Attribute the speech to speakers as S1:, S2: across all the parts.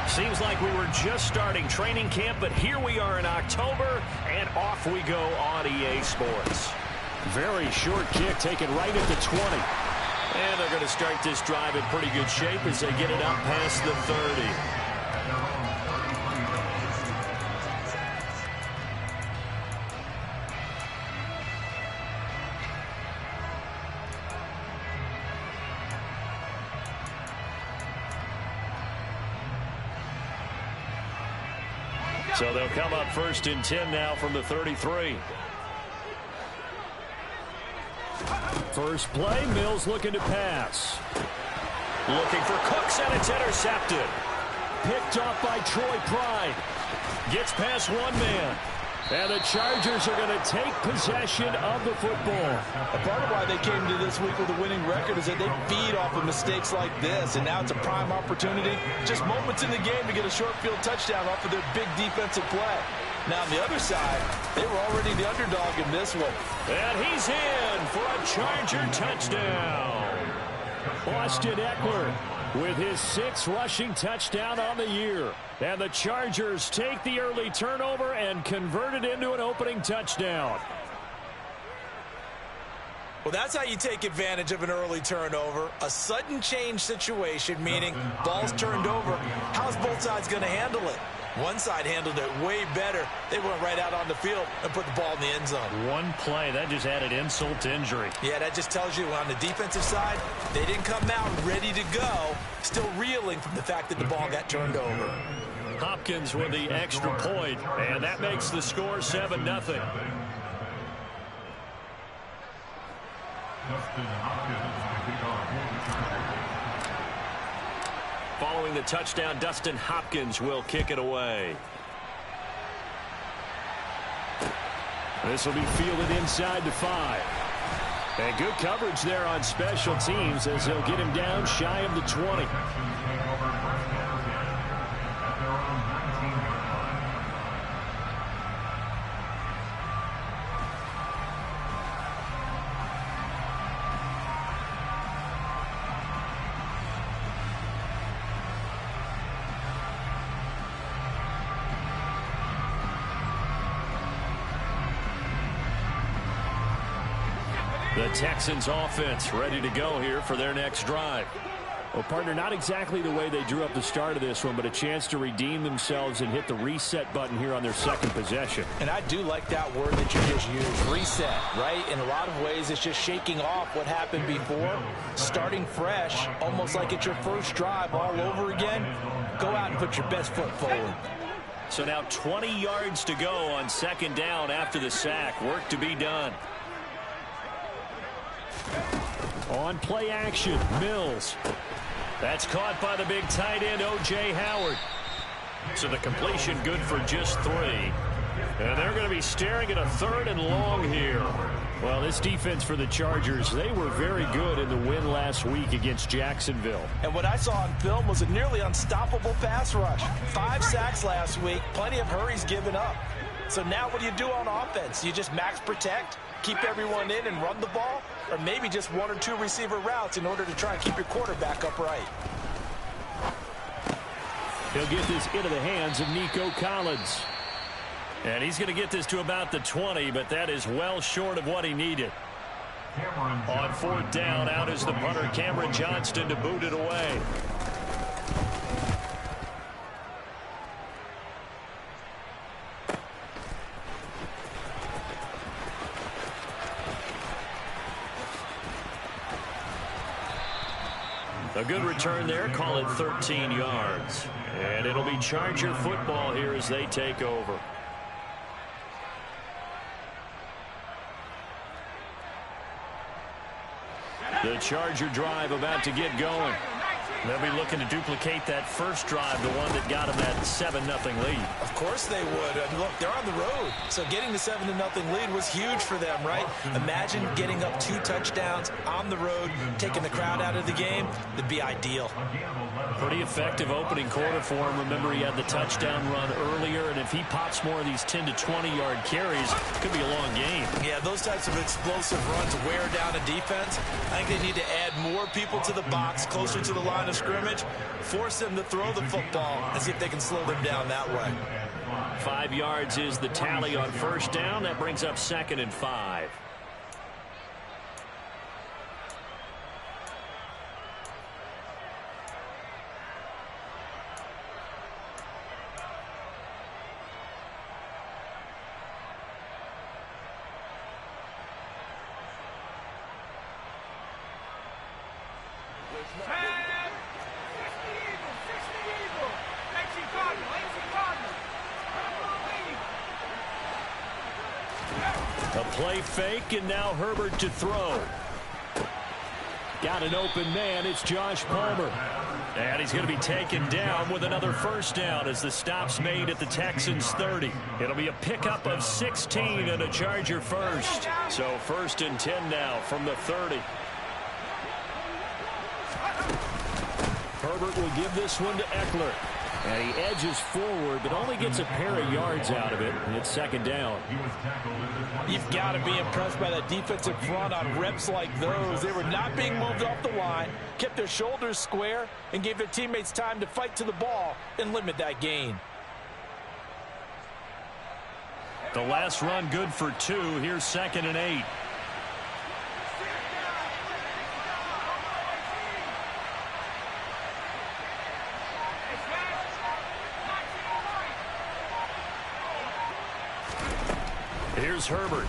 S1: Seems like we were just starting training camp, but here we are in October, and off we go on EA Sports.
S2: Very short kick taken right at the 20.
S1: And they're going to start this drive in pretty good shape as they get it up past the 30. So they'll come up 1st and 10 now from the 33.
S2: First play, Mills looking to pass.
S1: Looking for Cooks, and it's intercepted.
S2: Picked off by Troy Pride.
S1: Gets past one man.
S2: And the Chargers are going to take possession of the football.
S3: A part of why they came to this week with a winning record is that they feed off of mistakes like this, and now it's a prime opportunity. Just moments in the game to get a short field touchdown off of their big defensive play. Now, on the other side, they were already the underdog in this one.
S1: And he's in for a Charger touchdown.
S2: Austin Eckler with his 6th rushing touchdown on the year. And the Chargers take the early turnover and convert it into an opening touchdown.
S3: Well, that's how you take advantage of an early turnover. A sudden change situation, meaning ball's turned over. How's both sides going to handle it? One side handled it way better. They went right out on the field and put the ball in the end zone.
S1: One play, that just added insult to injury.
S3: Yeah, that just tells you on the defensive side, they didn't come out ready to go, still reeling from the fact that the ball got turned over.
S1: Hopkins with the extra point, and that makes the score 7-0. Following the touchdown, Dustin Hopkins will kick it away.
S2: This will be fielded inside the 5. And good coverage there on special teams as they'll get him down shy of the 20.
S1: The Texans offense ready to go here for their next drive.
S2: Well, partner, not exactly the way they drew up the start of this one, but a chance to redeem themselves and hit the reset button here on their 2nd possession.
S3: And I do like that word that you just used, reset, right? In a lot of ways, it's just shaking off what happened before, starting fresh, almost like it's your first drive all over again. Go out and put your best foot forward.
S1: So now 20 yards to go on 2nd down after the sack. Work to be done.
S2: On play action, Mills.
S1: That's caught by the big tight end, O.J. Howard. So the completion good for just 3. And they're going to be staring at a 3rd and long here.
S2: Well, this defense for the Chargers, they were very good in the win last week against Jacksonville.
S3: And what I saw on film was a nearly unstoppable pass rush. 5 sacks last week, plenty of hurries given up. So now what do you do on offense? You just max protect, keep everyone in and run the ball? Or maybe just 1 or 2 receiver routes in order to try and keep your quarterback upright.
S2: He'll get this into the hands of Nico Collins.
S1: And he's going to get this to about the 20, but that is well short of what he needed. On 4th down, out is the punter, Cameron Johnston, to boot it away. A good return there, call it 13 yards. And it'll be Charger football here as they take over. The Charger drive about to get going. They'll be looking to duplicate that first drive, the one that got them that 7-0 lead.
S3: Of course they would. Look, they're on the road. So getting the 7-0 lead was huge for them, right? Imagine getting up 2 touchdowns on the road, taking the crowd out of the game. That'd be ideal.
S1: Pretty effective opening quarter for him. Remember, he had the touchdown run earlier, and if he pops more of these 10 to 20-yard carries, it could be a long game.
S3: Yeah, those types of explosive runs wear down a defense. I think they need to add more people to the box, closer to the line line of scrimmage, force them to throw the football and see if they can slow them down that way.
S2: 5 yards is the tally on first down. That brings up 2nd and 5. A play fake, and now Herbert to throw. Got an open man. It's Josh Palmer. And he's going to be taken down with another first down as the stop's made at the Texans 30. It'll be a pickup of 16 and a Charger first. So 1st and 10 now from the 30. Herbert will give this one to Eckler. And he edges forward, but only gets a pair of yards out of it, and it's 2nd down.
S3: You've got to be impressed by that defensive front on reps like those. They were not being moved off the line, kept their shoulders square, and gave their teammates time to fight to the ball and limit that gain.
S1: The last run good for 2. Here's 2nd and 8. Here's Herbert.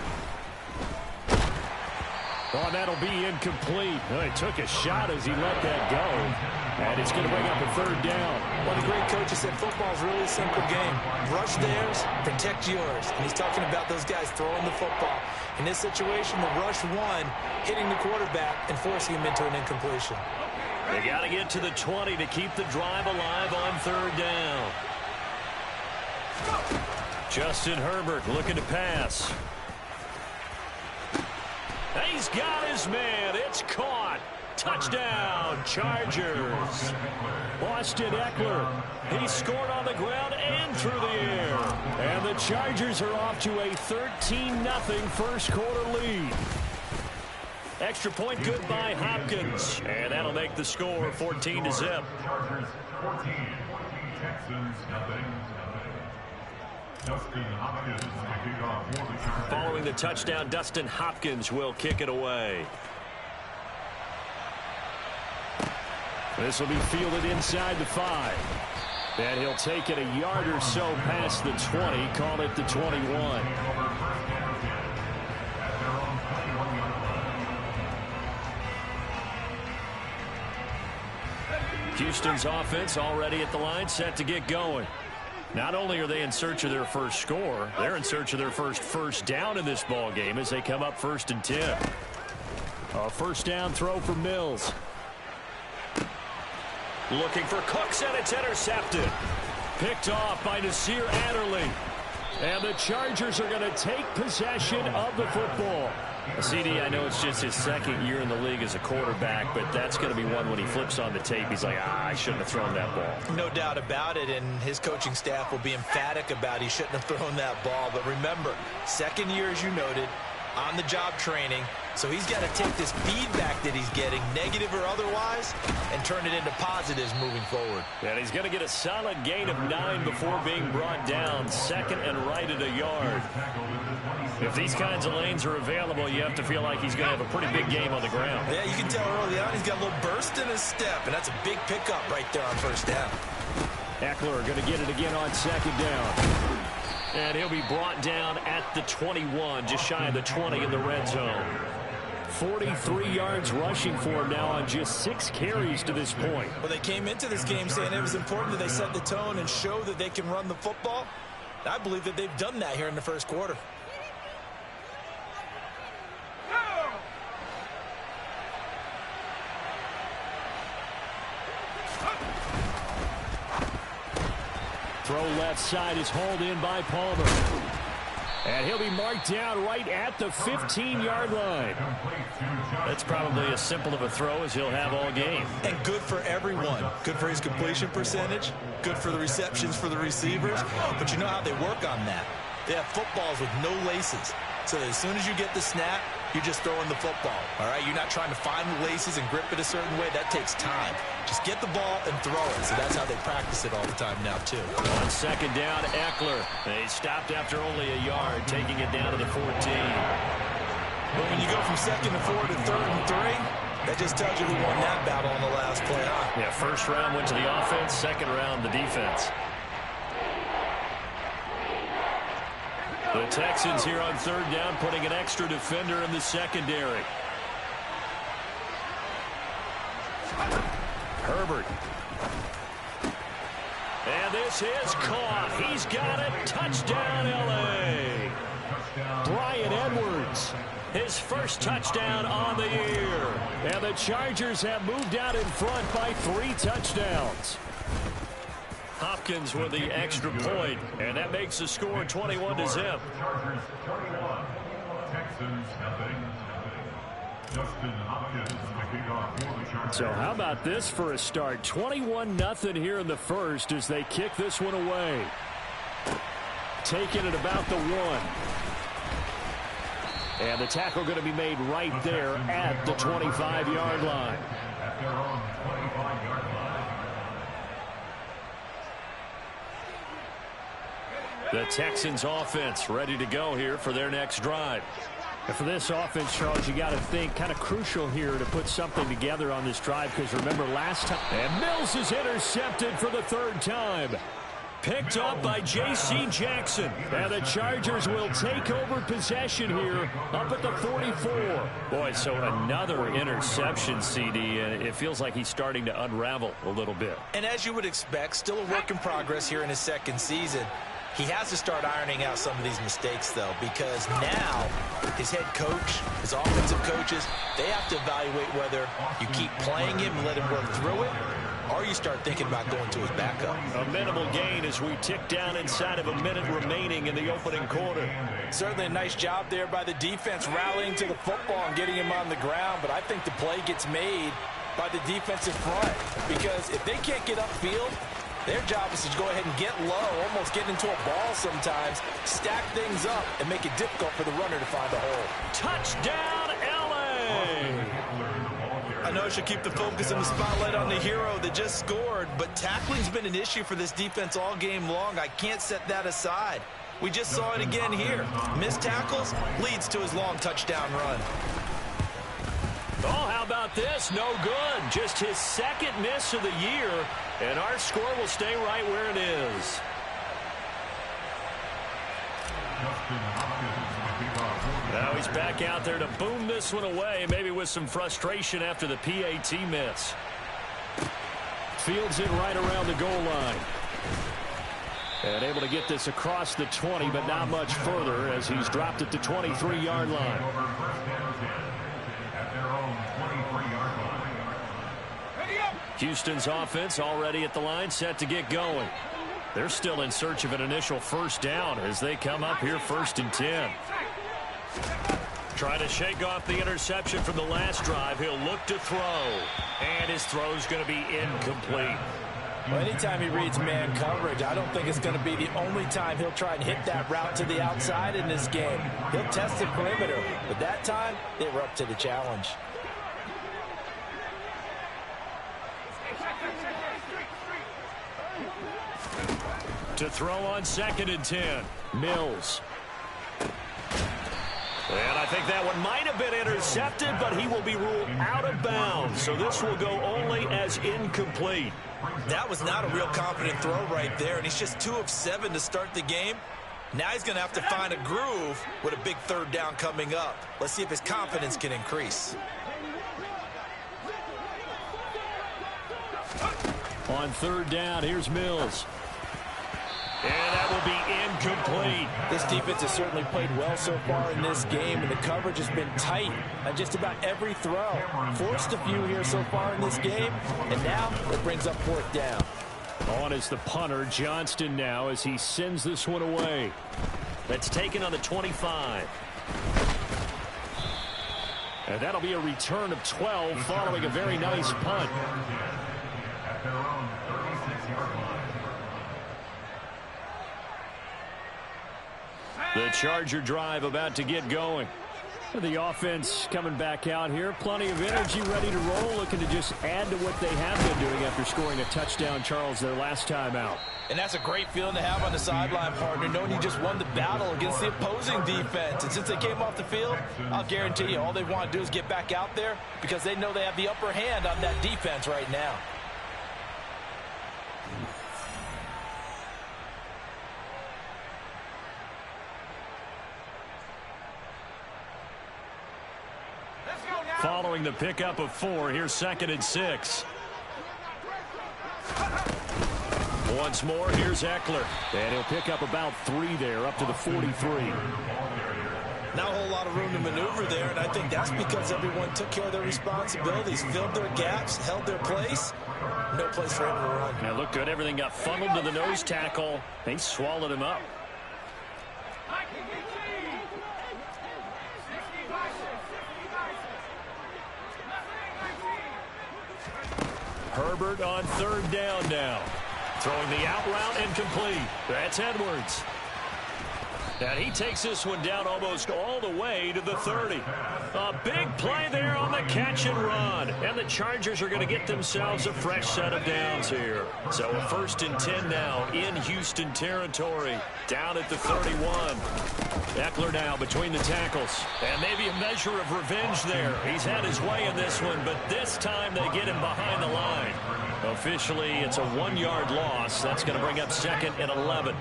S1: Oh, that'll be incomplete. Well, he took a shot as he let that go. And it's going to bring up a 3rd down.
S3: One of the great coaches said football's really a simple game. Rush theirs, protect yours. And he's talking about those guys throwing the football. In this situation, the rush one, hitting the quarterback and forcing him into an incompletion.
S1: They got to get to the 20 to keep the drive alive on 3rd down. Justin Herbert looking to pass. He's got his man. It's caught. Touchdown, Chargers.
S2: Austin Eckler. He scored on the ground and through the air. And the Chargers are off to a 13-0 first quarter lead.
S1: Extra point good by Hopkins. And that'll make the score 14-0. Following the touchdown, Dustin Hopkins will kick it away.
S2: This will be fielded inside the 5. And he'll take it a yard or so past the 20, call it the 21.
S1: Houston's offense already at the line, set to get going. Not only are they in search of their first score, they're in search of their first down in this ball game as they come up 1st and 10.
S2: A first down throw for Mills.
S1: Looking for Cooks, and it's intercepted.
S2: Picked off by Nasir Adderley. And the Chargers are going to take possession of the football.
S1: CD, I know it's just his 2nd year in the league as a quarterback, but that's going to be one when he flips on the tape. He's like, I shouldn't have thrown that ball.
S3: No doubt about it, and his coaching staff will be emphatic about he shouldn't have thrown that ball. But remember, 2nd year, as you noted, on-the-job training. So he's got to take this feedback that he's getting, negative or otherwise, and turn it into positives moving forward.
S1: And he's going to get a solid gain of 9 before being brought down. 2nd and right at a yard. If these kinds of lanes are available, you have to feel like he's going to have a pretty big game on the ground.
S3: Yeah, you can tell early on he's got a little burst in his step, and that's a big pickup right there on first down.
S2: Eckler going to get it again on 2nd down.
S1: And he'll be brought down at the 21, just shy of the 20 in the red zone.
S2: 43 yards rushing for him now on just 6 carries to this point.
S3: Well, they came into this game saying it was important that they set the tone and show that they can run the football. I believe that they've done that here in the first quarter.
S2: Throw left side is hauled in by Palmer. And he'll be marked down right at the 15-yard line.
S1: That's probably as simple of a throw as he'll have all game.
S3: And good for everyone. Good for his completion percentage. Good for the receptions for the receivers. But you know how they work on that. They have footballs with no laces. So as soon as you get the snap, you're just throwing the football. All right, you're not trying to find the laces and grip it a certain way. That takes time. Just get the ball and throw it. So that's how they practice it all the time now, too.
S1: On second down, Eckler. They stopped after only a yard, taking it down to the 14.
S3: But when you go from 2nd and 4 to 3rd and 3, that just tells you who won that battle on the last play, huh?
S1: Yeah, first round went to the offense, second round the defense. The Texans here on 3rd down, putting an extra defender in the secondary. Herbert. And this is caught. He's got it. Touchdown, L.A. Bryan Edwards. His first touchdown on the year. And the Chargers have moved out in front by 3 touchdowns. Hopkins with the extra point, and that makes the score 21-0. So how about this for a start? 21-0 here in the first as they kick this one away. Taking it about the 1. And the tackle going to be made right there at the 25-yard line. The Texans offense ready to go here for their next drive.
S2: And for this offense, Charles, you got to think kind of crucial here to put something together on this drive, because remember last time.
S1: And Mills is intercepted for the 3rd time. Picked up by J.C. Jackson. And the Chargers will take over possession here up at the 44. Boy, so another interception, CD, and it feels like he's starting to unravel a little bit.
S3: And as you would expect, still a work in progress here in his 2nd season. He has to start ironing out some of these mistakes, though, because now his head coach, his offensive coaches, they have to evaluate whether you keep playing him and let him work through it, or you start thinking about going to his backup.
S1: A minimal gain as we tick down inside of a minute remaining in the opening quarter.
S3: Certainly a nice job there by the defense rallying to the football and getting him on the ground, but I think the play gets made by the defensive front, because if they can't get upfield, their job is to go ahead and get low, almost get into a ball sometimes, stack things up, and make it difficult for the runner to find a hole.
S1: Touchdown, L.A.
S3: I know I should keep the focus and the spotlight on the hero that just scored, but tackling's been an issue for this defense all game long. I can't set that aside. We just saw it again here. Missed tackles leads to his long touchdown run.
S1: Oh, how about this? No good. Just his 2nd miss of the year, and our score will stay right where it is. Now he's back out there to boom this one away, maybe with some frustration after the PAT miss. Fields it right around the goal line. And able to get this across the 20, but not much further as he's dropped at the 23-yard line. Houston's offense already at the line, set to get going. They're still in search of an initial first down as they come up here 1st and 10. Trying to shake off the interception from the last drive. He'll look to throw. And his throw's going to be incomplete.
S3: Well, anytime he reads man coverage, I don't think it's going to be the only time he'll try and hit that route to the outside in this game. He'll test the perimeter, but that time they were up to the challenge.
S1: To throw on 2nd and 10. Mills. And I think that one might have been intercepted, but he will be ruled out of bounds. So this will go only as incomplete.
S3: That was not a real confident throw right there, and he's just 2 of 7 to start the game. Now he's going to have to find a groove with a big 3rd down coming up. Let's see if his confidence can increase.
S1: On 3rd down, here's Mills. And that will be incomplete.
S3: This defense has certainly played well so far in this game, and the coverage has been tight on just about every throw. Forced a few here so far in this game, and now it brings up 4th down.
S1: On is the punter, Johnston, now as he sends this one away. That's taken on the 25. And that'll be a return of 12 following a very nice punt. At their own 36-yard line. The Charger drive about to get going. The offense coming back out here. Plenty of energy, ready to roll, looking to just add to what they have been doing after scoring a touchdown, Charles, their last time out.
S3: And that's a great feeling to have on the sideline, partner, knowing you just won the battle against the opposing defense. And since they came off the field, I'll guarantee you all they want to do is get back out there because they know they have the upper hand on that defense right now.
S2: Following the pickup of 4, here's 2nd and 6. Once more, here's Eckler. And he'll pick up about 3 there, up to the 43.
S3: Not a whole lot of room to maneuver there, and I think that's because everyone took care of their responsibilities, filled their gaps, held their place. No place for him to run.
S2: That looked good. Everything got funneled to the nose tackle. They swallowed him up. Herbert on 3rd down now. Throwing the out route incomplete. That's Edwards. And he takes this one down almost all the way to the 30. A big play there on the catch and run. And the Chargers are going to get themselves a fresh set of downs here. So a 1st and 10 now in Houston territory. Down at the 31. Eckler now between the tackles. And maybe a measure of revenge there. He's had his way in this one, but this time they get him behind the line. Officially, it's a 1-yard loss. That's going to bring up 2nd and 11.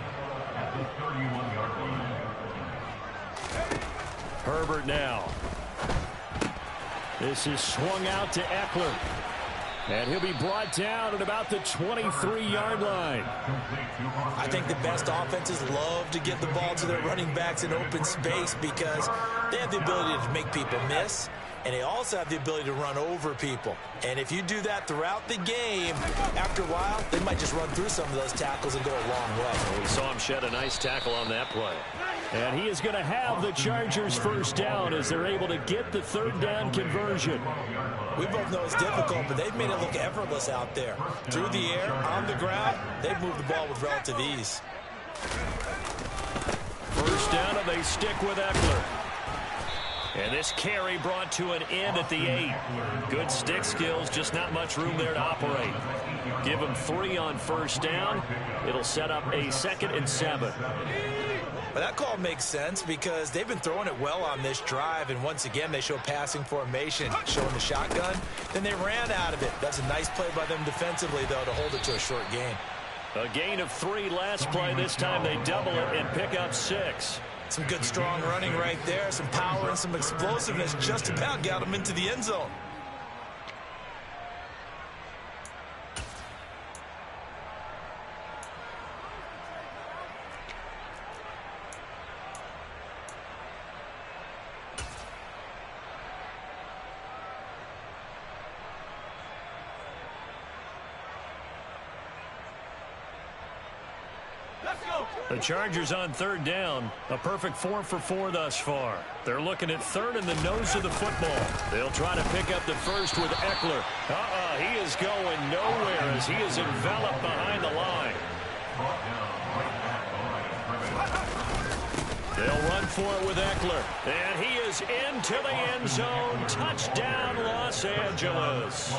S2: Herbert now. This is swung out to Eckler. And he'll be brought down at about the 23-yard line.
S3: I think the best offenses love to get the ball to their running backs in open space because they have the ability to make people miss, and they also have the ability to run over people. And if you do that throughout the game, after a while, they might just run through some of those tackles and go a long way.
S2: We saw him shed a nice tackle on that play.
S1: And he is going to have the Chargers 1st down as they're able to get the 3rd down conversion.
S3: We both know it's difficult, but they've made it look effortless out there. Through the air, on the ground, they've moved the ball with relative ease.
S2: 1st down, and they stick with Eckler. And this carry brought to an end at the 8. Good stick skills, just not much room there to operate. Give him 3 on 1st down. It'll set up a 2nd and 7.
S3: Well, that call makes sense because they've been throwing it well on this drive, and once again they show passing formation, showing the shotgun. Then they ran out of it. That's a nice play by them defensively, though, to hold it to a short gain.
S2: A gain of 3 last play. This time they double it and pick up 6.
S3: Some good strong running right there, some power and some explosiveness. Just about got them into the end zone.
S2: The Chargers on 3rd down. A perfect 4 for 4 thus far. They're looking at 3rd in the nose of the football. They'll try to pick up the 1st with Eckler. He is going nowhere as he is enveloped behind the line. They'll run for it with Eckler. And he is into the end zone. Touchdown, Los Angeles.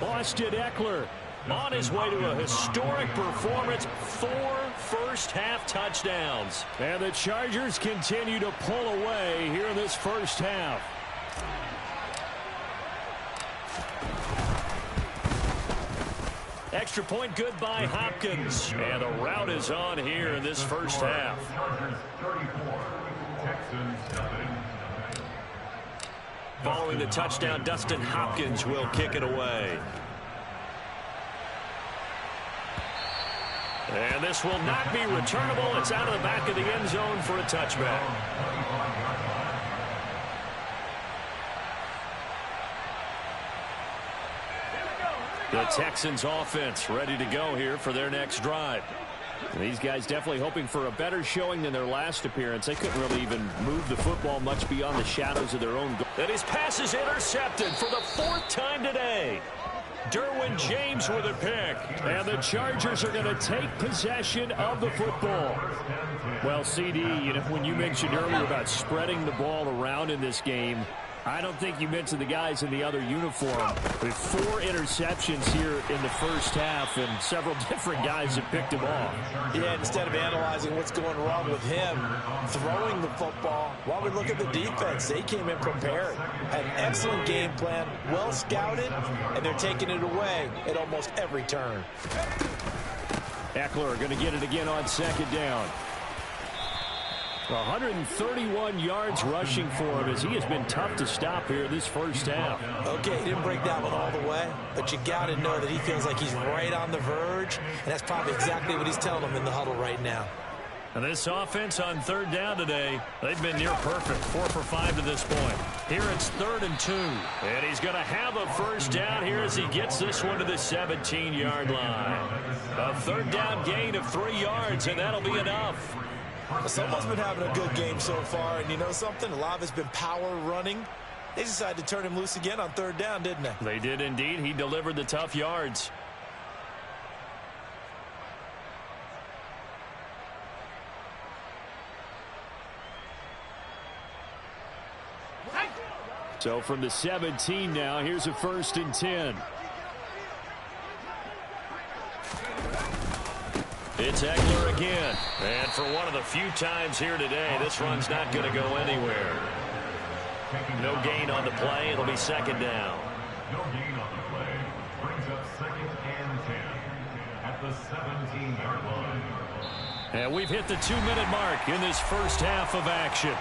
S1: Austin Eckler
S2: on his way to a historic performance. 4 first-half touchdowns.
S1: And the Chargers continue to pull away here in this 1st half.
S2: Extra point good by Hopkins. And the route is on here in this 1st half. Following the touchdown, Dustin Hopkins will kick it away. And this will not be returnable. It's out of the back of the end zone for a touchback. The Texans offense ready to go here for their next drive.
S1: These guys definitely hoping for a better showing than their last appearance. They couldn't really even move the football much beyond the shadows of their own goal.
S2: And his pass is intercepted for the 4th time today.
S1: Derwin James with a pick. And the Chargers are going to take possession of the football. Well, CD, you know, when you mentioned earlier about spreading the ball around in this game, I don't think you mentioned the guys in the other uniform. With 4 interceptions here in the first half, and several different guys have picked him off.
S3: Yeah, instead of analyzing what's going wrong with him throwing the football, while we look at the defense, they came in prepared. Had an excellent game plan, well scouted, and they're taking it away at almost every turn.
S1: Eckler going to get it again on second down. 131 yards rushing for him as he has been tough to stop here this first half.
S3: Okay, he didn't break that one all the way, but you got to know that he feels like he's right on the verge, and that's probably exactly what he's telling them in the huddle right now.
S1: And this offense on third down today, they've been near perfect, 4 for 5 to this point. Here it's 3rd and 2, and he's going to have a first down here as he gets this one to the 17-yard line. A third down gain of 3 yards, and that'll be enough.
S3: Someone's been having a good game so far, and you know something? A lot of it's been power running. They decided to turn him loose again on third down, didn't they?
S1: They did indeed. He delivered the tough yards. So from the 17 now, here's a 1st and 10. It's Eckler again. And for one of the few times here today, this run's not going to go anywhere. No gain on the play. It'll be 2nd down.
S4: No gain on the play. Brings up 2nd and 10 at the 17-yard line.
S1: And we've hit the 2-minute mark in this first half of action.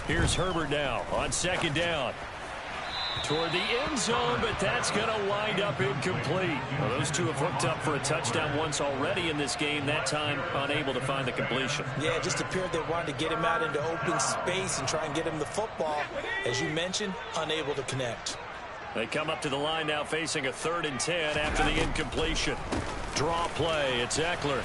S1: Here's Herbert now on 2nd down. Toward the end zone, but that's going to wind up incomplete. Well, those two have hooked up for a touchdown once already in this game, that time unable to find the completion.
S3: Yeah, it just appeared they wanted to get him out into open space and try and get him the football. As you mentioned, unable to connect.
S1: They come up to the line now facing a 3rd and 10 after the incompletion. Draw play, it's Eckler.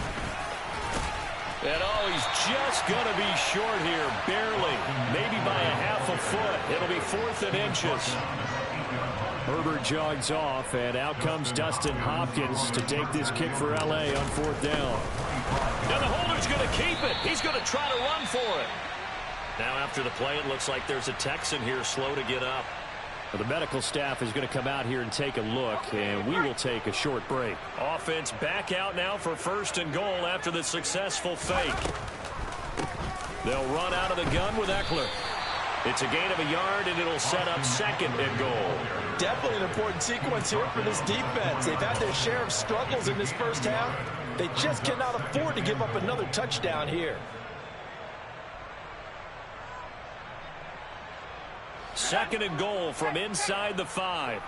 S1: And oh, he's just going to be short here, barely, maybe by a half a foot. It'll be 4th and inches. Herbert jogs off, and out comes Dustin Hopkins to take this kick for L.A. on 4th down. Now the holder's going to keep it. He's going to try to run for it. Now after the play, it looks like there's a Texan here slow to get up. Well, the medical staff is going to come out here and take a look, and we will take a short break. Offense back out now for 1st and goal after the successful fake. They'll run out of the gun with Eckler. It's a gain of a yard, and it'll set up 2nd and goal.
S3: Definitely an important sequence here for this defense. They've had their share of struggles in this first half. They just cannot afford to give up another touchdown here.
S1: 2nd and goal from inside the 5.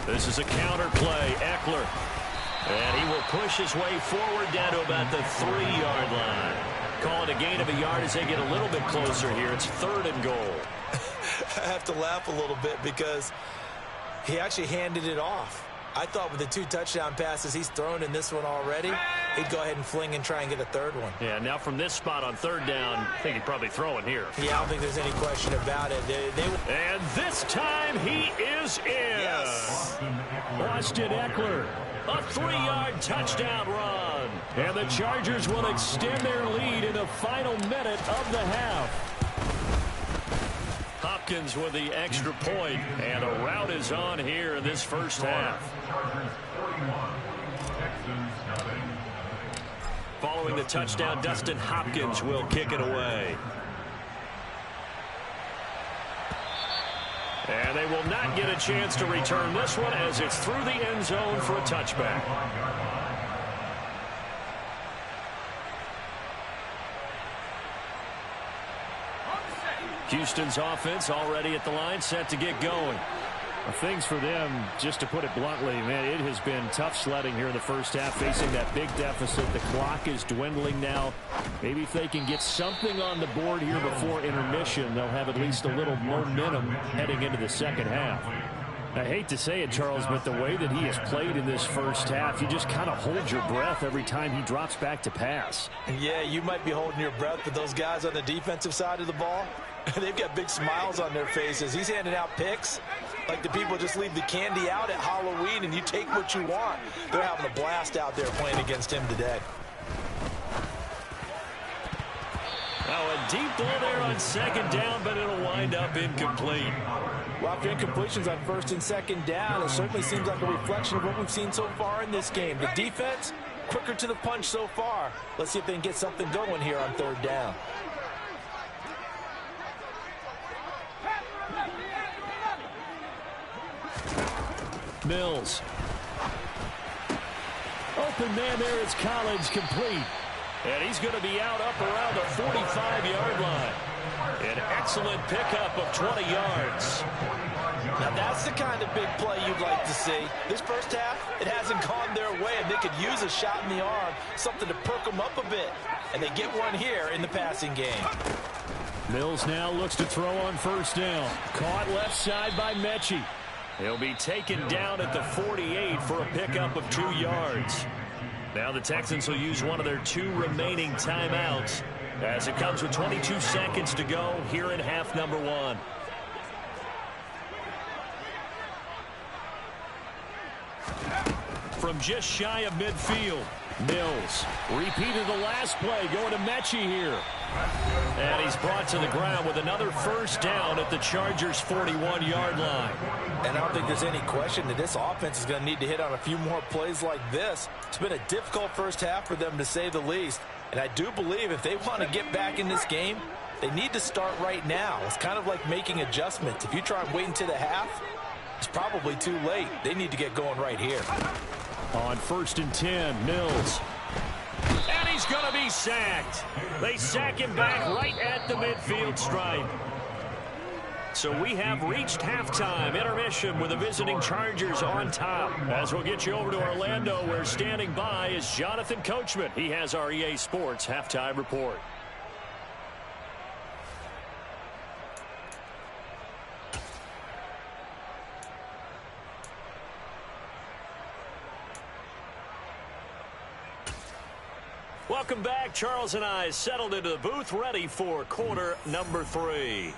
S1: This is a counter play. Eckler. And he will push his way forward down to about the 3-yard line. Call it a gain of a yard as they get a little bit closer here. It's 3rd and goal.
S3: I have to laugh a little bit because he actually handed it off. I thought with the 2 touchdown passes he's thrown in this one already, he'd go ahead and fling and try and get a 3rd one.
S1: Yeah, now from this spot on 3rd down, I think he'd probably throw it here.
S3: Yeah, I don't think there's any question about it.
S1: And this time he is in.
S3: Yes.
S1: Austin Eckler, a 3-yard touchdown run. And the Chargers will extend their lead in the final minute of the half. Hopkins with the extra point, and a rout is on here in this first half. Following the touchdown, Dustin Hopkins will kick it away. And they will not get a chance to return this one as it's through the end zone for a touchback. Houston's offense already at the line, set to get going. Things for them, just to put it bluntly, man, it has been tough sledding here in the first half, facing that big deficit. The clock is dwindling now. Maybe if they can get something on the board here before intermission, they'll have at least a little momentum heading into the second half. I hate to say it, Charles, but the way that he has played in this first half, you just kind of hold your breath every time he drops back to pass.
S3: Yeah, you might be holding your breath, but those guys on the defensive side of the ball, they've got big smiles on their faces. He's handing out picks like the people just leave the candy out at Halloween and you take what you want. They're having a blast out there playing against him today.
S2: Oh, a deep ball there on second down, but it'll wind up incomplete.
S3: Well, after incompletions on first and second down, it certainly seems like a reflection of what we've seen so far in this game. The defense, quicker to the punch so far. Let's see if they can get something going here on third down.
S1: Mills. Open man there is Collins, complete.
S2: And he's going to be out up around the 45-yard line. An excellent pickup of 20 yards.
S3: Now that's the kind of big play you'd like to see. This first half, it hasn't gone their way, and they could use a shot in the arm, something to perk them up a bit. And they get one here in the passing game.
S1: Mills now looks to throw on first down. Caught left side by Mechie.
S2: He'll be taken down at the 48 for a pickup of 2 yards. Now the Texans will use one of their 2 remaining timeouts as it comes with 22 seconds to go here in half number 1. From just shy of midfield,
S1: Mills repeated the last play, going to Mechie here.
S2: And he's brought to the ground with another first down at the Chargers' 41-yard line.
S3: And I don't think there's any question that this offense is going to need to hit on a few more plays like this. It's been a difficult first half for them, to say the least. And I do believe if they want to get back in this game, they need to start right now. It's kind of like making adjustments. If you try and wait until the half, it's probably too late. They need to get going right here.
S1: On first and 10, Mills.
S2: And he's going to be sacked. They sack him back right at the midfield stripe. So we have reached halftime, intermission with the visiting Chargers on top. As we'll get you over to Orlando, where standing by is Jonathan Coachman. He has our EA Sports halftime report. Welcome back. Charles and I settled into the booth, ready for quarter number 3.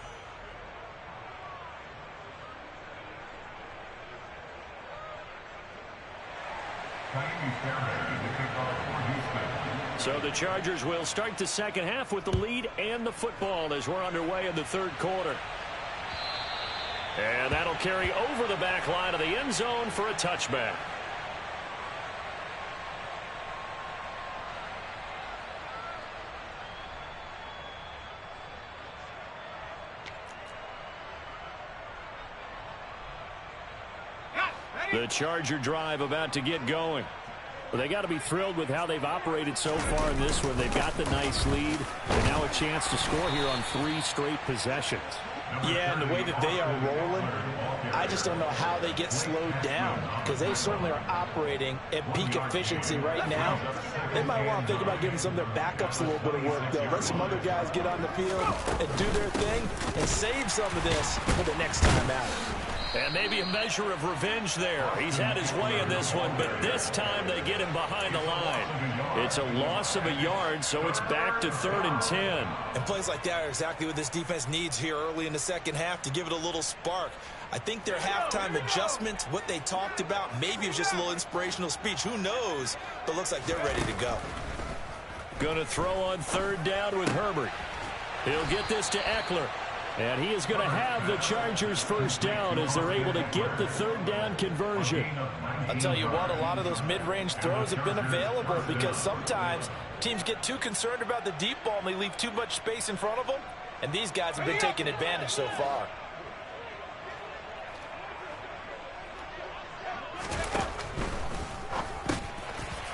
S2: So the Chargers will start the second half with the lead and the football as we're underway in the third quarter. And that'll carry over the back line of the end zone for a touchback. The Charger drive about to get going. Well, they got to be thrilled with how they've operated so far in this one. They've got the nice lead, and now a chance to score here on 3 straight possessions.
S3: Yeah, and the way that they are rolling, I just don't know how they get slowed down, because they certainly are operating at peak efficiency right now. They might want to think about giving some of their backups a little bit of work, though. Let some other guys get on the field and do their thing and save some of this for the next time out.
S2: And maybe a measure of revenge there. He's had his way in this one, but this time they get him behind the line. It's a loss of a yard, so it's back to 3rd and 10.
S3: And plays like that are exactly what this defense needs here early in the second half to give it a little spark. I think their halftime adjustment, what they talked about, maybe it's just a little inspirational speech. Who knows? But looks like they're ready to go.
S2: Going to throw on 3rd down with Herbert. He'll get this to Eckler. And he is going to have the Chargers first down as they're able to get the 3rd down conversion.
S3: I'll tell you what, a lot of those mid-range throws have been available because sometimes teams get too concerned about the deep ball and they leave too much space in front of them. And these guys have been taking advantage so far.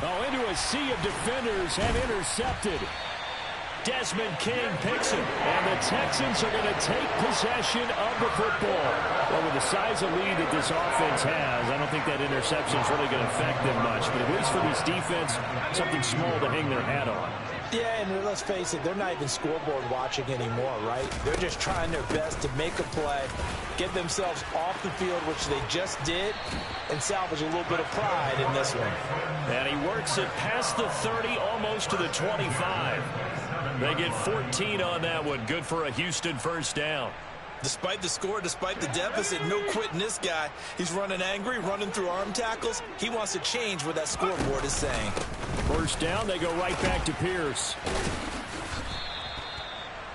S1: Oh, into a sea of defenders, and intercepted. Desmond King picks it. And the Texans are going to take possession of the football. Well, with the size of lead that this offense has, I don't think that interception is really going to affect them much. But at least for this defense, something small to hang their hat on.
S3: Yeah, and let's face it, they're not even scoreboard watching anymore, right? They're just trying their best to make a play, get themselves off the field, which they just did, and salvage a little bit of pride in this one.
S1: And he works it past the 30, almost to the 25. They get 14 on that one. Good for a Houston first down.
S3: Despite the score, despite the deficit, no quitting this guy. He's running angry, running through arm tackles. He wants to change what that scoreboard is saying.
S1: First down, they go right back to Pierce.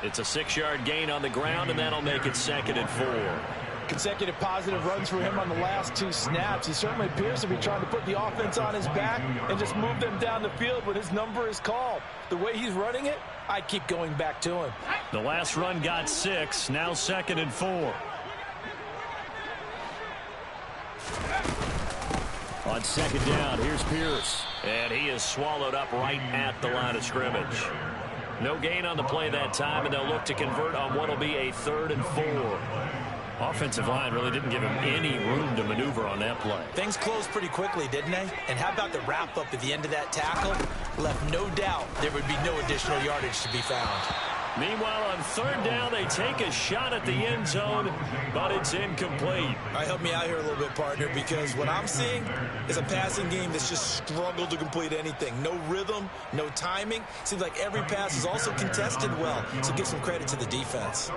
S1: It's a 6-yard gain on the ground, and that'll make it 2nd and 4.
S3: Consecutive positive runs for him on the last 2 snaps. He certainly appears to be trying to put the offense on his back and just move them down the field when his number is called. The way he's running it, I keep going back to him.
S1: The last run got 6, now 2nd and 4. On 2nd down, here's Pierce. And he is swallowed up right at the line of scrimmage. No gain on the play that time, and they'll look to convert on what will be a 3rd and 4. Offensive line really didn't give him any room to maneuver on that play.
S3: Things closed pretty quickly, didn't they? And how about the wrap-up at the end of that tackle? Left no doubt there would be no additional yardage to be found.
S1: Meanwhile, on 3rd down, they take a shot at the end zone, but it's incomplete.
S3: All right, help me out here a little bit, partner, because what I'm seeing is a passing game that's just struggled to complete anything. No rhythm, no timing. Seems like every pass is also contested well, so give some credit to the defense.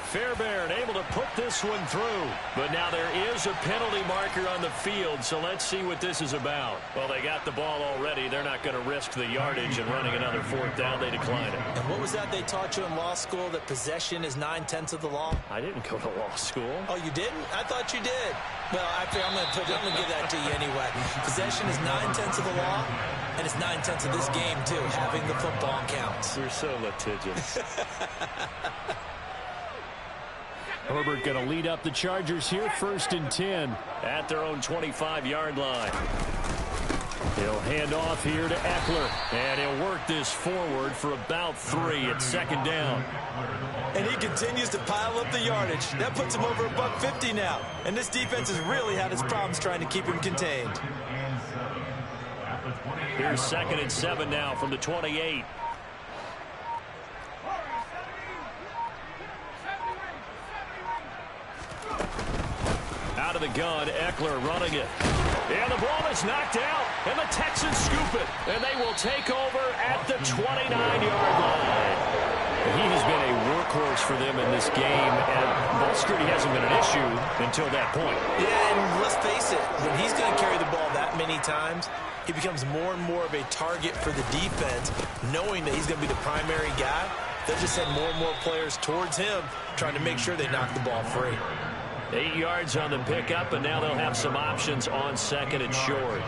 S1: Fairbairn able to put this one through. But now there is a penalty marker on the field, so let's see what this is about. Well, they got the ball already. They're not going to risk the yardage and running another 4th down. They decline it.
S3: And what was that they taught you in law school, that possession is 9/10 of the law?
S1: I didn't go to law school.
S3: Oh, you didn't? I thought you did. Well, I'm going to give that to you anyway. Possession is 9/10 of the law, and it's 9/10 of this game, too, having the football counts.
S1: You're so litigious. Herbert going to lead up the Chargers here, 1st and 10 at their own 25-yard line. He'll hand off here to Eckler, and he'll work this forward for about 3 at 2nd down.
S3: And he continues to pile up the yardage. That puts him over $150 now. And this defense has really had its problems trying to keep him contained.
S1: Here's 2nd and 7 now from the 28. Out of the gun, Eckler running it. And the ball is knocked out, and the Texans scoop it. And they will take over at the 29-yard line. He has been a workhorse for them in this game, and ball security hasn't been an issue until that point.
S3: Yeah, and let's face it, when he's going to carry the ball that many times, he becomes more and more of a target for the defense, knowing that he's going to be the primary guy. They'll just send more and more players towards him, trying to make sure they knock the ball free.
S1: 8 yards on the pickup, and now they'll have some options on 2nd and short.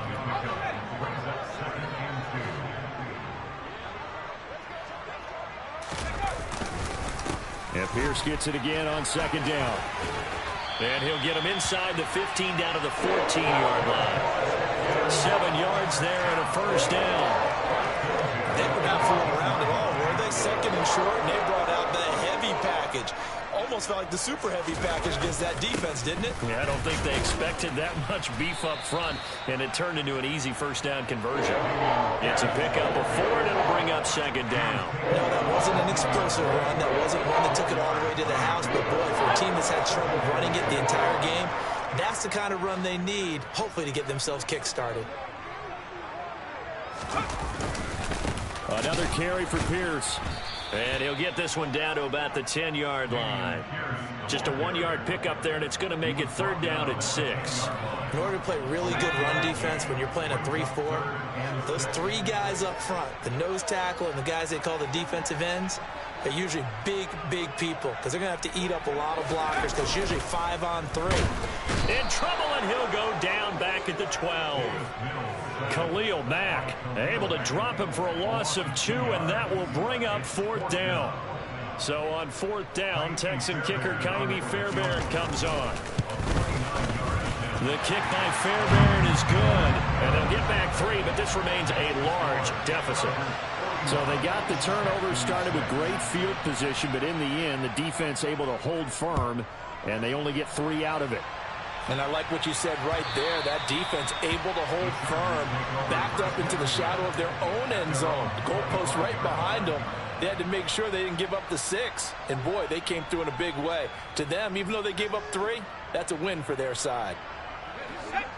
S1: And Pierce gets it again on 2nd down. And he'll get him inside the 15 down to the 14-yard line. 7 yards there and a 1st down.
S3: They were not fooling around at all, were they? 2nd and short, and they brought out the heavy package. Almost felt like the super heavy package against that defense, didn't it?
S1: Yeah, I don't think they expected that much beef up front, and it turned into an easy 1st down conversion. It's a pickup of 4, and it'll bring up 2nd down.
S3: No, that wasn't an explosive run. That wasn't one that took it all the way to the house. But, boy, for a team that's had trouble running it the entire game, that's the kind of run they need, hopefully, to get themselves kick-started.
S1: Another carry for Pierce. And he'll get this one down to about the 10-yard line. Just a 1-yard pickup there, and it's going to make it 3rd down at 6.
S3: In order to play really good run defense when you're playing a 3-4, those 3 guys up front, the nose tackle and the guys they call the defensive ends, they're usually big, big people because they're going to have to eat up a lot of blockers because usually 5-on-3.
S1: In trouble, and he'll go down back at the 12. Khalil Mack able to drop him for a loss of 2, and that will bring up 4th down. So on 4th down, Texan kicker Kaimi Fairbairn comes on. The kick by Fairbairn is good. And they'll get back 3, but this remains a large deficit.
S2: So they got the turnover started with great field position, but in the end, the defense able to hold firm, and they only get 3 out of it.
S3: And I like what you said right there. That defense able to hold firm, backed up into the shadow of their own end zone. The goalpost right behind them. They had to make sure they didn't give up the 6. And, boy, they came through in a big way. To them, even though they gave up 3, that's a win for their side.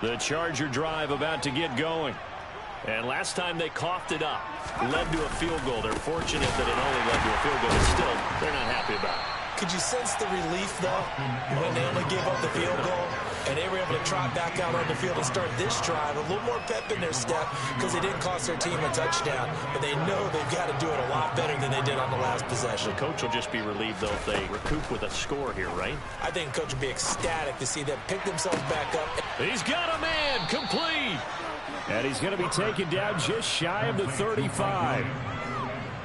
S1: The Charger drive about to get going. And last time they coughed it up, led to a field goal. They're fortunate that it only led to a field goal, but still, they're not happy about it.
S3: Could you sense the relief, though, when they only gave up the field goal and they were able to trot back out on the field and start this drive? A little more pep in their step because they didn't cost their team a touchdown, but they know they've got to do it a lot better than they did on the last possession.
S1: The coach will just be relieved, though, if they recoup with a score here, right?
S3: I think the coach will be ecstatic to see them pick themselves back up.
S1: He's got a man, complete.
S2: And he's going to be taken down just shy of the 35.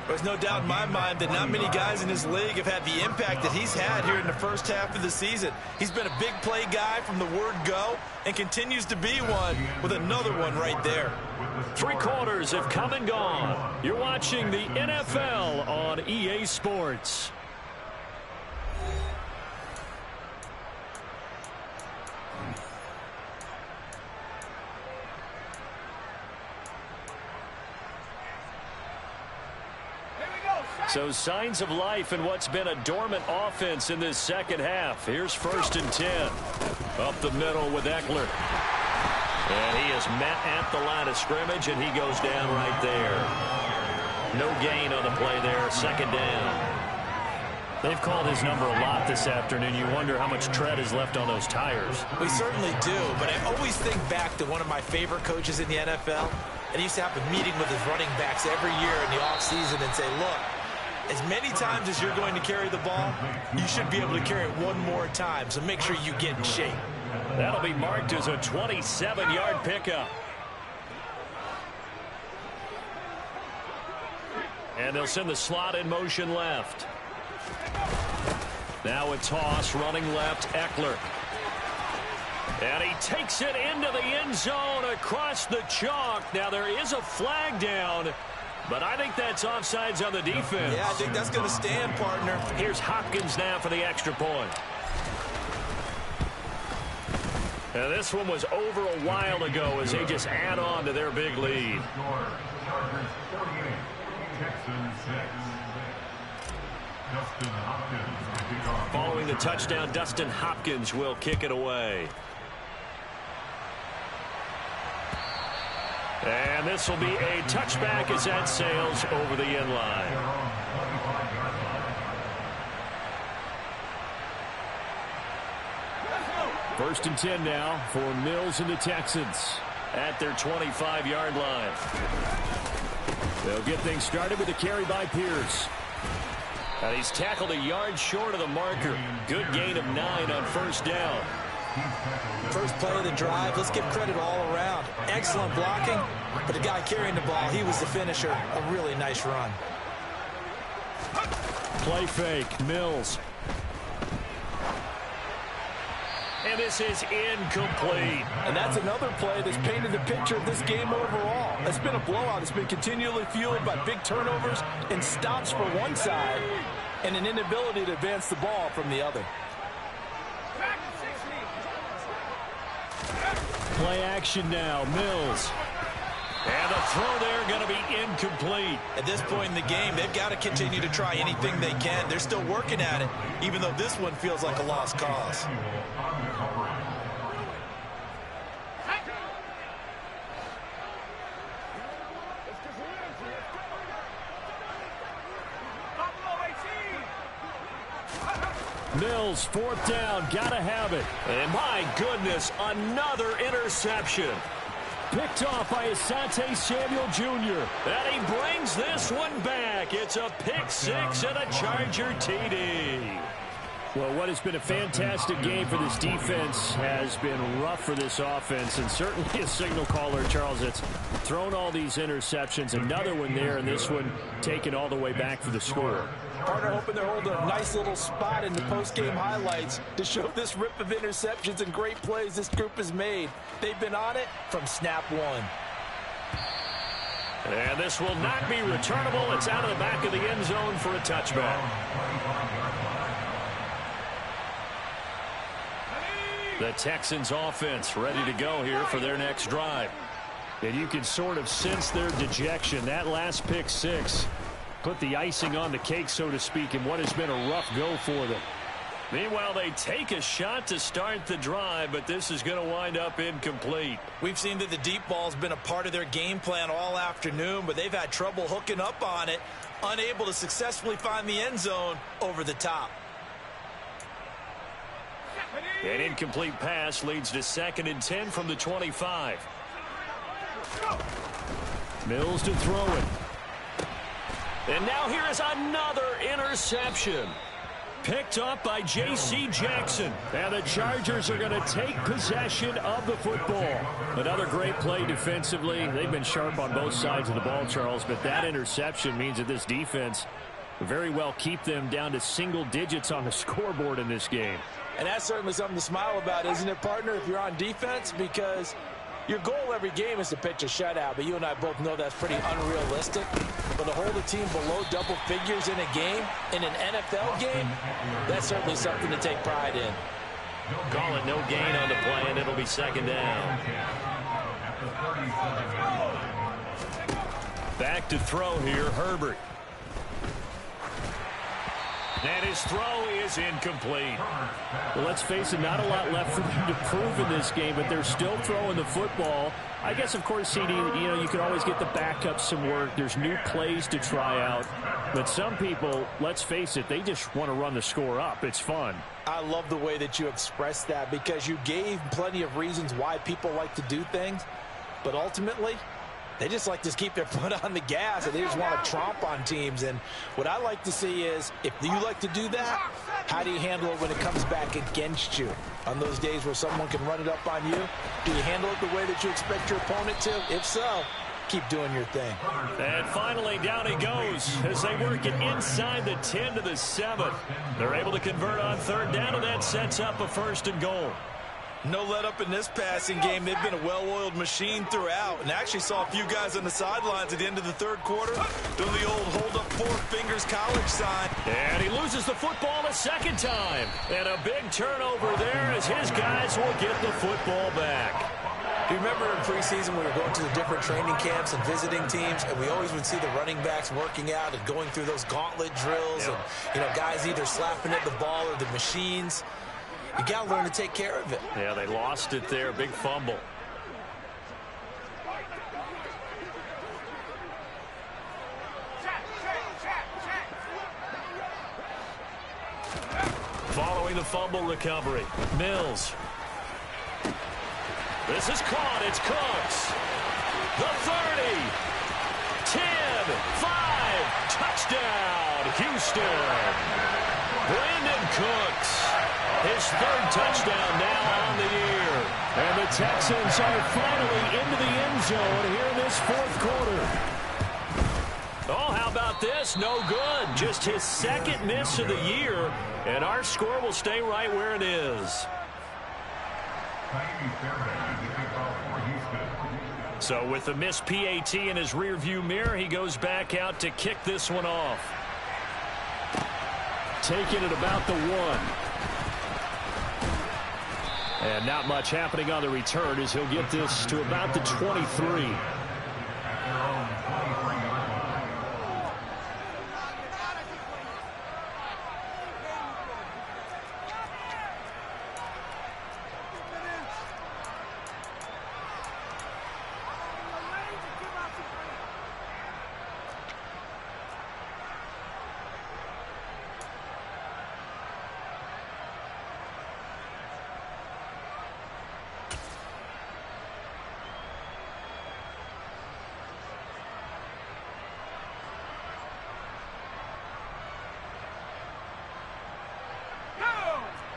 S3: There's no doubt in my mind that not many guys in this league have had the impact that he's had here in the first half of the season. He's been a big play guy from the word go and continues to be one with another one right there.
S1: 3 quarters have come and gone. You're watching the NFL on EA Sports. So signs of life in what's been a dormant offense in this second half. Here's 1st and 10. Up the middle with Eckler. And he is met at the line of scrimmage, and he goes down right there. No gain on the play there. 2nd down. They've called his number a lot this afternoon. You wonder how much tread is left on those tires.
S3: We certainly do, but I always think back to one of my favorite coaches in the NFL. And he used to have a meeting with his running backs every year in the offseason and say, look, as many times as you're going to carry the ball, you should be able to carry it one more time, so make sure you get in shape.
S1: That'll be marked as a 27-yard pickup. And they'll send the slot in motion left. Now a toss running left, Eckler. And he takes it into the end zone across the chalk. Now there is a flag down, but I think that's offsides on the defense.
S3: Yeah, I think that's going to stand, partner.
S1: Here's Hopkins now for the extra point. And this one was over a while ago as they just add on to their big lead. Following the touchdown, Dustin Hopkins will kick it away. And this will be a touchback as that sails over the end line.
S2: First and 10 now for Mills and the Texans
S1: At their 25-yard line.
S2: They'll get things started with a carry by Pierce.
S1: And he's tackled a yard short of the marker. Good gain of 9 on 1st down.
S3: First play of the drive. Let's give credit all around. Excellent blocking, but the guy carrying the ball, he was the finisher. A really nice run.
S2: Play fake, Mills.
S1: And this is incomplete.
S3: And that's another play that's painted the picture of this game overall. It's been a blowout. It's been continually fueled by big turnovers and stops for one side and an inability to advance the ball from the other.
S2: Play action now, Mills.
S1: And the throw there going to be incomplete.
S3: At this point in the game, they've got to continue to try anything they can. They're still working at it, even though this one feels like a lost cause.
S2: Mills, 4th down, gotta have it.
S1: And my goodness, another interception.
S2: Picked off by Asante Samuel Jr.
S1: And he brings this one back. It's a pick 6 and a Charger TD.
S2: Well, what has been a fantastic game for this defense has been rough for this offense, and certainly a signal caller, Charles, that's thrown all these interceptions. Another one there, and this one taken all the way back for the score.
S3: Partner hoping they're holding a nice little spot in the post-game highlights to show this rip of interceptions and great plays this group has made. They've been on it from snap one.
S1: And this will not be returnable. It's out of the back of the end zone for a touchback. The Texans offense ready to go here for their next drive. And you can sort of sense their dejection. That last pick six put the icing on the cake, so to speak, in what has been a rough go for them. Meanwhile, they take a shot to start the drive, but this is going to wind up incomplete.
S3: We've seen that the deep ball has been a part of their game plan all afternoon, but they've had trouble hooking up on it, unable to successfully find the end zone over the top.
S1: An incomplete pass leads to 2nd and 10 from the 25. Mills to throw it. And now here is another interception. Picked up by J.C. Jackson. And the Chargers are going to take possession of the football. Another great play defensively. They've been sharp on both sides of the ball, Charles, but that interception means that this defense very well keep them down to single digits on the scoreboard in this game.
S3: And that's certainly something to smile about, isn't it, partner, if you're on defense? Because your goal every game is to pitch a shutout, but you and I both know that's pretty unrealistic. But to hold a team below double figures in a game, in an NFL game, that's certainly something to take pride in.
S1: Call it no gain on the play, and it'll be 2nd down. Back to throw here, Herbert. And his throw is incomplete. Well, let's face it, not a lot left for them to prove in this game, but they're still throwing the football. I guess, of course, CD, you can always get the backup some work. There's new plays to try out. But some people, let's face it, they just want to run the score up. It's fun.
S3: I love the way that you expressed that because you gave plenty of reasons why people like to do things. But ultimately, they just like to keep their foot on the gas, and they just want to tromp on teams. And what I like to see is, if you like to do that, how do you handle it when it comes back against you? On those days where someone can run it up on you, do you handle it the way that you expect your opponent to? If so, keep doing your thing.
S1: And finally, down he goes as they work it inside the 10 to the 7. They're able to convert on 3rd down, and that sets up a 1st and goal.
S3: No let up in this passing game. They've been a well-oiled machine throughout, and actually saw a few guys on the sidelines at the end of the 3rd quarter doing the old hold-up 4 fingers college sign.
S1: And he loses the football a 2nd time. And a big turnover there as his guys will get the football back.
S3: Do you remember in preseason we were going to the different training camps and visiting teams, and we always would see the running backs working out and going through those gauntlet drills, and guys either slapping at the ball or the machines. You got to learn to take care of it.
S1: Yeah, they lost it there. Big fumble. Following the fumble recovery, Mills. This is caught. It's Cooks. The 30. 10. 5. Touchdown, Houston. Brandon Cooks. His 3rd touchdown now on the year. And the Texans are finally into the end zone here in this 4th quarter. Oh, how about this? No good. Just his 2nd miss of the year. And our score will stay right where it is. So with the missed PAT in his rearview mirror, he goes back out to kick this one off. Taking it about the 1. And not much happening on the return as he'll get this to about the 23.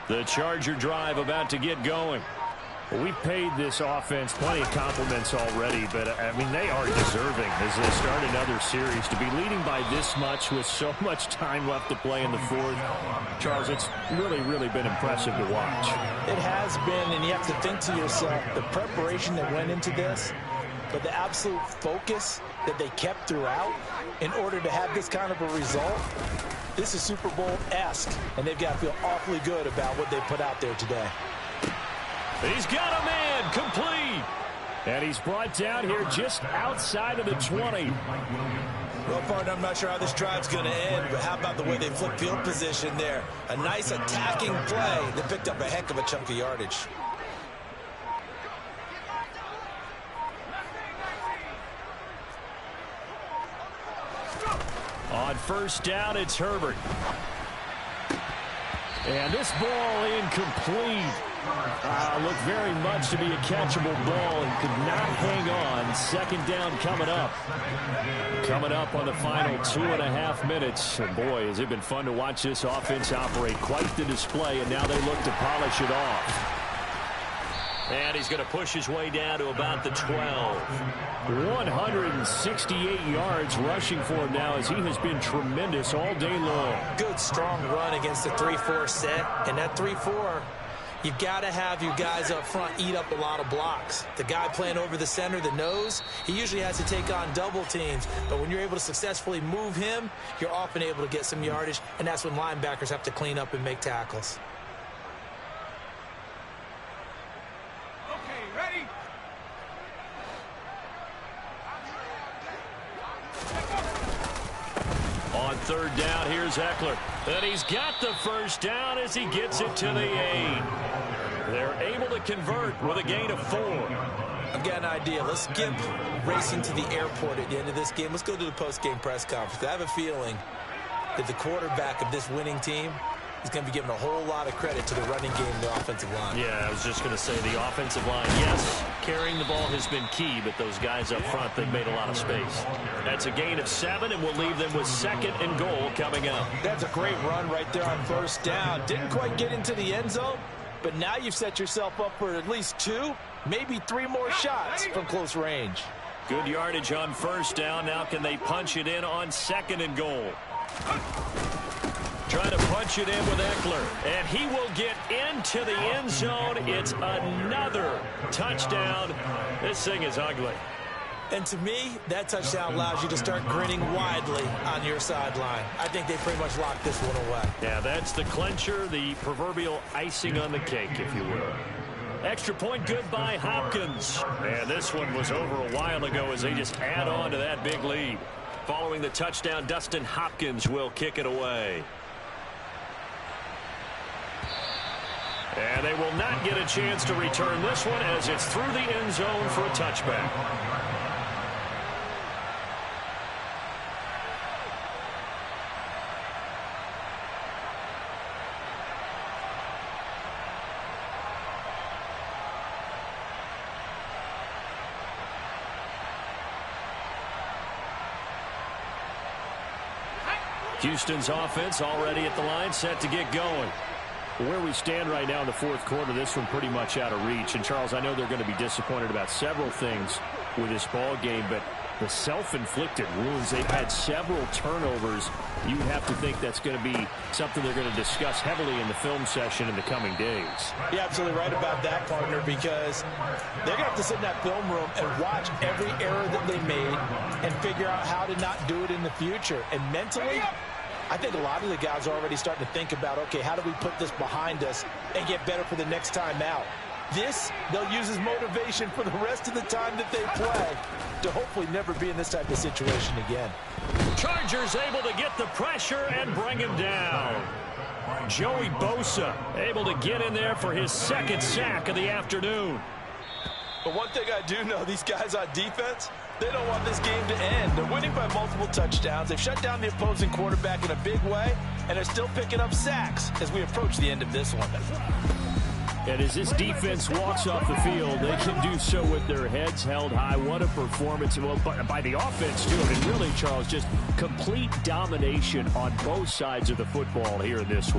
S1: The Charger drive about to get going.
S2: Well, we've paid this offense plenty of compliments already, but, I mean, they are deserving as they start another series. To be leading by this much with so much time left to play in the fourth, Charles, it's really, really been impressive to watch.
S3: It has been, and you have to think to yourself, the preparation that went into this, but the absolute focus that they kept throughout in order to have this kind of a result, this is Super Bowl-esque, and they've got to feel awfully good about what they put out there today.
S2: He's got a man complete. And he's brought down here just outside of the 20.
S3: Well, partner, I'm not sure how this drive's going to end, but how about the way they flip field position there? A nice attacking play that picked up a heck of a chunk of yardage.
S2: On first down, it's Herbert. And this ball incomplete. Looked very much to be a catchable ball and could not hang on. Second down coming up. Coming up on the final 2.5 minutes. And boy, has it been fun to watch this offense operate. Quite the display, and now they look to polish it off. And he's going to push his way down to about the 12. 168 yards rushing for him now as he has been tremendous all day long.
S3: Good, strong run against the 3-4 set. And that 3-4, you've got to have your guys up front eat up a lot of blocks. The guy playing over the center, the nose, he usually has to take on double teams. But when you're able to successfully move him, you're often able to get some yardage. And that's when linebackers have to clean up and make tackles.
S2: On third down, here's Eckler. And he's got the first down as he gets it to the 8. They're able to convert with a gain of 4.
S3: I've got an idea. Let's skip racing to the airport at the end of this game. Let's go to the post-game press conference. I have a feeling that the quarterback of this winning team is going to be given a whole lot of credit to the running game and the offensive line.
S2: Yeah, I was just going to say the offensive line. Yes, carrying the ball has been key, but those guys up front, they've made a lot of space. That's a gain of 7, and we'll leave them with 2nd and goal coming up.
S3: That's a great run right there on first down. Didn't quite get into the end zone, but now you've set yourself up for at least 2, maybe 3 more shots from close range.
S2: Good yardage on first down. Now can they punch it in on 2nd and goal? Trying to punch it in with Eckler, and he will get into the end zone. It's another touchdown. This thing is ugly.
S3: And to me, that touchdown allows you to start grinning widely on your sideline. I think they pretty much locked this one away.
S2: Yeah, that's the clincher, the proverbial icing on the cake, if you will. Extra point good by Hopkins. And this one was over a while ago as they just add on to that big lead. Following the touchdown, Dustin Hopkins will kick it away. And they will not get a chance to return this one as it's through the end zone for a touchback. Houston's offense already at the line, set to get going. Where we stand right now in the fourth quarter, this one pretty much out of reach. And, Charles, I know they're going to be disappointed about several things with this ball game, but the self-inflicted wounds, they've had several turnovers. You have to think that's going to be something they're going to discuss heavily in the film session in the coming days.
S3: You're absolutely right about that, partner, because they're going to have to sit in that film room and watch every error that they made and figure out how to not do it in the future. And mentally, I think a lot of the guys are already starting to think about, okay, how do we put this behind us and get better for the next time out? This, they'll use as motivation for the rest of the time that they play to hopefully never be in this type of situation again.
S2: Chargers able to get the pressure and bring him down. Joey Bosa able to get in there for his 2nd sack of the afternoon.
S3: But one thing I do know, these guys on defense, they don't want this game to end. They're winning by multiple touchdowns. They've shut down the opposing quarterback in a big way, and they're still picking up sacks as we approach the end of this one.
S2: And as this defense walks off the field, they can do so with their heads held high. What a performance by the offense, too. And really, Charles, just complete domination on both sides of the football here in this one.